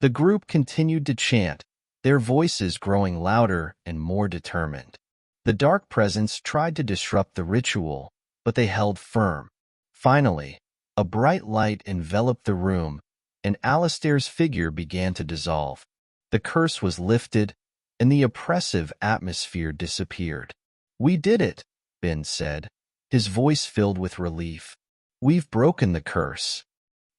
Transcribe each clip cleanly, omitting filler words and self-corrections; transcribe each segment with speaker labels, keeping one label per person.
Speaker 1: The group continued to chant, their voices growing louder and more determined. The dark presence tried to disrupt the ritual, but they held firm. Finally, a bright light enveloped the room, and Alistair's figure began to dissolve. The curse was lifted, and the oppressive atmosphere disappeared. "We did it," Ben said, his voice filled with relief. "We've broken the curse."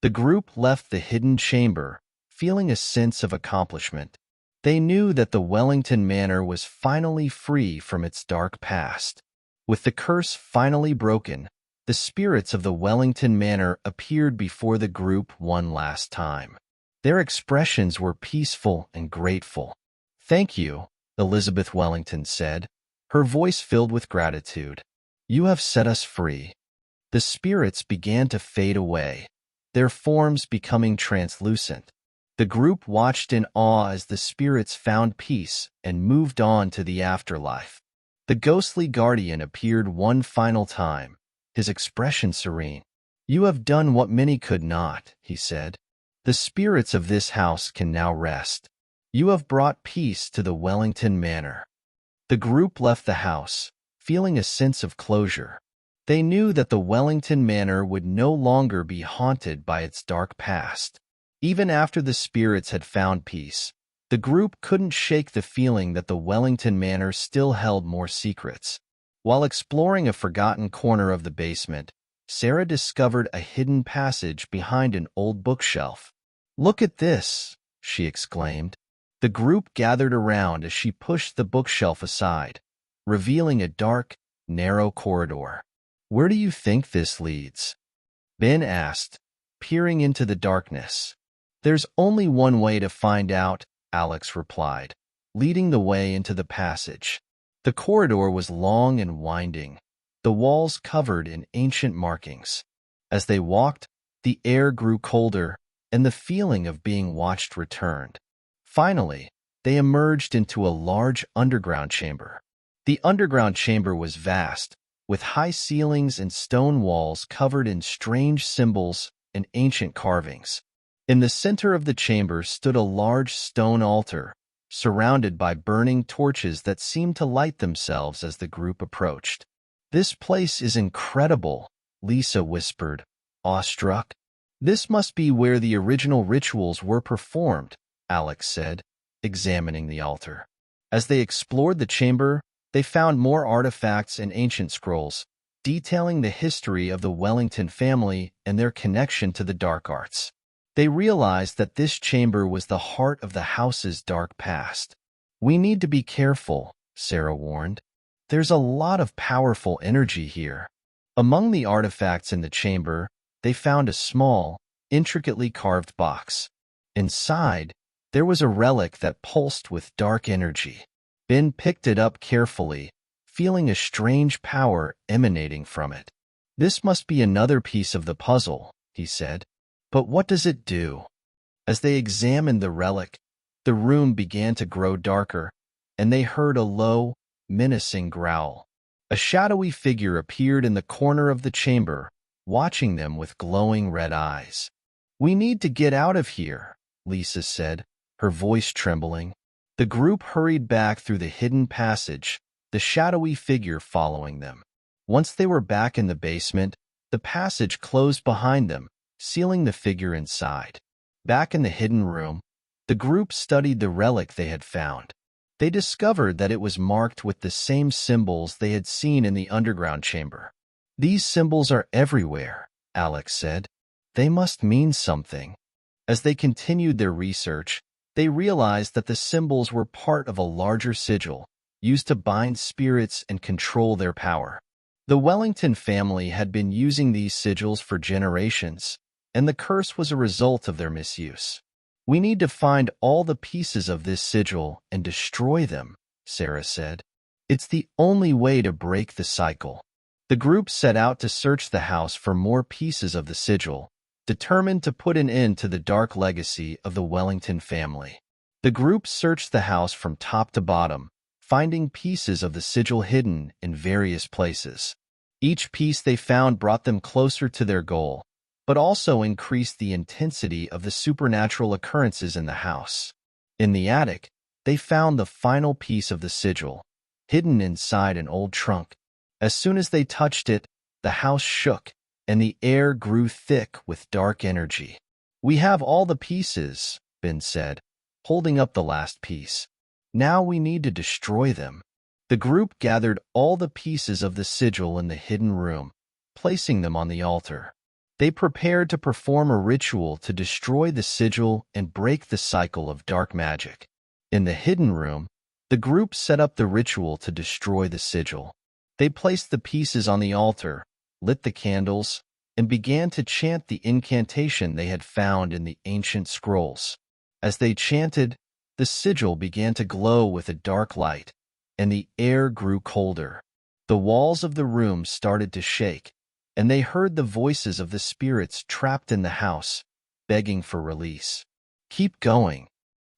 Speaker 1: The group left the hidden chamber, feeling a sense of accomplishment. They knew that the Wellington Manor was finally free from its dark past. With the curse finally broken, the spirits of the Wellington Manor appeared before the group one last time. Their expressions were peaceful and grateful. "Thank you," Elizabeth Wellington said, her voice filled with gratitude. "You have set us free." The spirits began to fade away, their forms becoming translucent. The group watched in awe as the spirits found peace and moved on to the afterlife. The ghostly guardian appeared one final time, his expression serene. "You have done what many could not," he said. "The spirits of this house can now rest. You have brought peace to the Wellington Manor." The group left the house, feeling a sense of closure. They knew that the Wellington Manor would no longer be haunted by its dark past. Even after the spirits had found peace, the group couldn't shake the feeling that the Wellington Manor still held more secrets. While exploring a forgotten corner of the basement, Sarah discovered a hidden passage behind an old bookshelf. "Look at this," she exclaimed. The group gathered around as she pushed the bookshelf aside, revealing a dark, narrow corridor. "Where do you think this leads?" Ben asked, peering into the darkness. "There's only one way to find out," Alex replied, leading the way into the passage. The corridor was long and winding, the walls covered in ancient markings. As they walked, the air grew colder, and the feeling of being watched returned. Finally, they emerged into a large underground chamber. The underground chamber was vast, with high ceilings and stone walls covered in strange symbols and ancient carvings. In the center of the chamber stood a large stone altar, surrounded by burning torches that seemed to light themselves as the group approached. "This place is incredible," Lisa whispered, awestruck. "This must be where the original rituals were performed," Alex said, examining the altar. As they explored the chamber, they found more artifacts and ancient scrolls, detailing the history of the Wellington family and their connection to the dark arts. They realized that this chamber was the heart of the house's dark past. "We need to be careful," Sarah warned. "There's a lot of powerful energy here." Among the artifacts in the chamber, they found a small, intricately carved box. Inside, there was a relic that pulsed with dark energy. Ben picked it up carefully, feeling a strange power emanating from it. "This must be another piece of the puzzle," he said. "But what does it do?" As they examined the relic, the room began to grow darker, and they heard a low, menacing growl. A shadowy figure appeared in the corner of the chamber, watching them with glowing red eyes. "We need to get out of here," Lisa said, her voice trembling. The group hurried back through the hidden passage, the shadowy figure following them. Once they were back in the basement, the passage closed behind them, sealing the figure inside. Back in the hidden room, the group studied the relic they had found. They discovered that it was marked with the same symbols they had seen in the underground chamber. "These symbols are everywhere," Alex said. "They must mean something." As they continued their research, they realized that the symbols were part of a larger sigil, used to bind spirits and control their power. The Wellington family had been using these sigils for generations, and the curse was a result of their misuse. "We need to find all the pieces of this sigil and destroy them," Sarah said. "It's the only way to break the cycle." The group set out to search the house for more pieces of the sigil, determined to put an end to the dark legacy of the Wellington family. The group searched the house from top to bottom, finding pieces of the sigil hidden in various places. Each piece they found brought them closer to their goal, but also increased the intensity of the supernatural occurrences in the house. In the attic, they found the final piece of the sigil, hidden inside an old trunk. As soon as they touched it, the house shook, and the air grew thick with dark energy. "We have all the pieces," Ben said, holding up the last piece. "Now we need to destroy them." The group gathered all the pieces of the sigil in the hidden room, placing them on the altar. They prepared to perform a ritual to destroy the sigil and break the cycle of dark magic. In the hidden room, the group set up the ritual to destroy the sigil. They placed the pieces on the altar, lit the candles, and began to chant the incantation they had found in the ancient scrolls. As they chanted, the sigil began to glow with a dark light, and the air grew colder. The walls of the room started to shake, and they heard the voices of the spirits trapped in the house, begging for release. "Keep going,"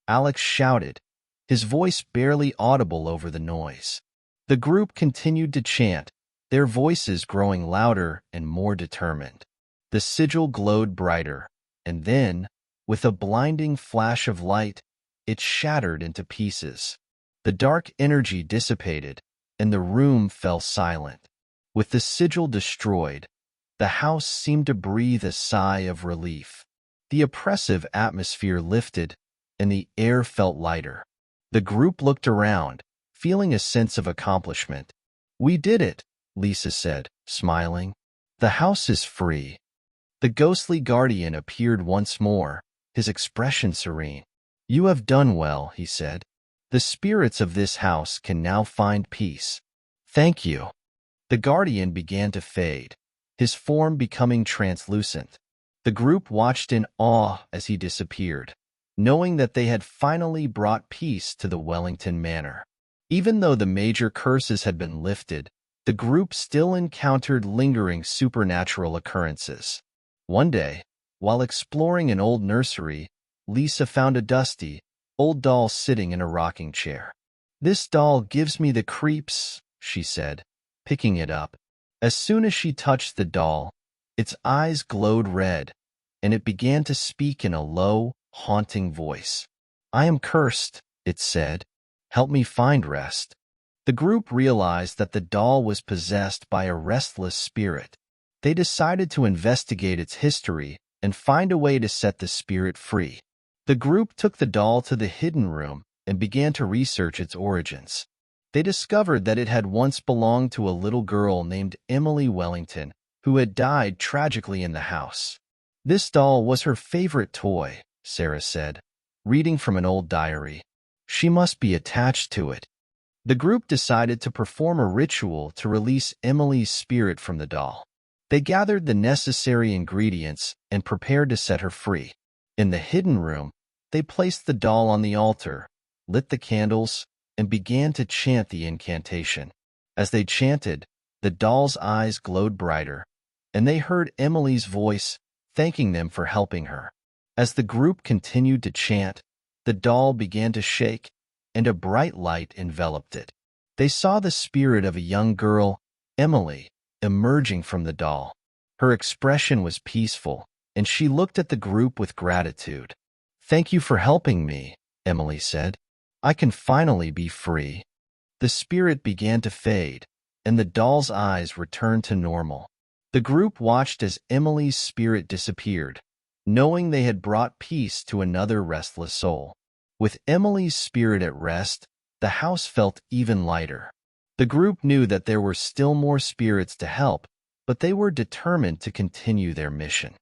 Speaker 1: Alex shouted, his voice barely audible over the noise. The group continued to chant, their voices growing louder and more determined. The sigil glowed brighter, and then, with a blinding flash of light, it shattered into pieces. The dark energy dissipated, and the room fell silent. With the sigil destroyed, the house seemed to breathe a sigh of relief. The oppressive atmosphere lifted, and the air felt lighter. The group looked around, feeling a sense of accomplishment. "We did it," Lisa said, smiling. "The house is free." The ghostly guardian appeared once more, his expression serene. "You have done well," he said. "The spirits of this house can now find peace." "Thank you." The guardian began to fade, his form becoming translucent. The group watched in awe as he disappeared, knowing that they had finally brought peace to the Wellington Manor. Even though the major curses had been lifted, the group still encountered lingering supernatural occurrences. One day, while exploring an old nursery, Lisa found a dusty, old doll sitting in a rocking chair. "This doll gives me the creeps," she said, picking it up. As soon as she touched the doll, its eyes glowed red, and it began to speak in a low, haunting voice. "I am cursed," it said. "Help me find rest." The group realized that the doll was possessed by a restless spirit. They decided to investigate its history and find a way to set the spirit free. The group took the doll to the hidden room and began to research its origins. They discovered that it had once belonged to a little girl named Emily Wellington, who had died tragically in the house. "This doll was her favorite toy," Sarah said, reading from an old diary. "She must be attached to it." The group decided to perform a ritual to release Emily's spirit from the doll. They gathered the necessary ingredients and prepared to set her free. In the hidden room, they placed the doll on the altar, lit the candles, and began to chant the incantation. As they chanted, the doll's eyes glowed brighter, and they heard Emily's voice thanking them for helping her. As the group continued to chant, the doll began to shake, and a bright light enveloped it. They saw the spirit of a young girl, Emily, emerging from the doll. Her expression was peaceful, and she looked at the group with gratitude. "Thank you for helping me," Emily said. "I can finally be free." The spirit began to fade, and the doll's eyes returned to normal. The group watched as Emily's spirit disappeared, knowing they had brought peace to another restless soul. With Emily's spirit at rest, the house felt even lighter. The group knew that there were still more spirits to help, but they were determined to continue their mission.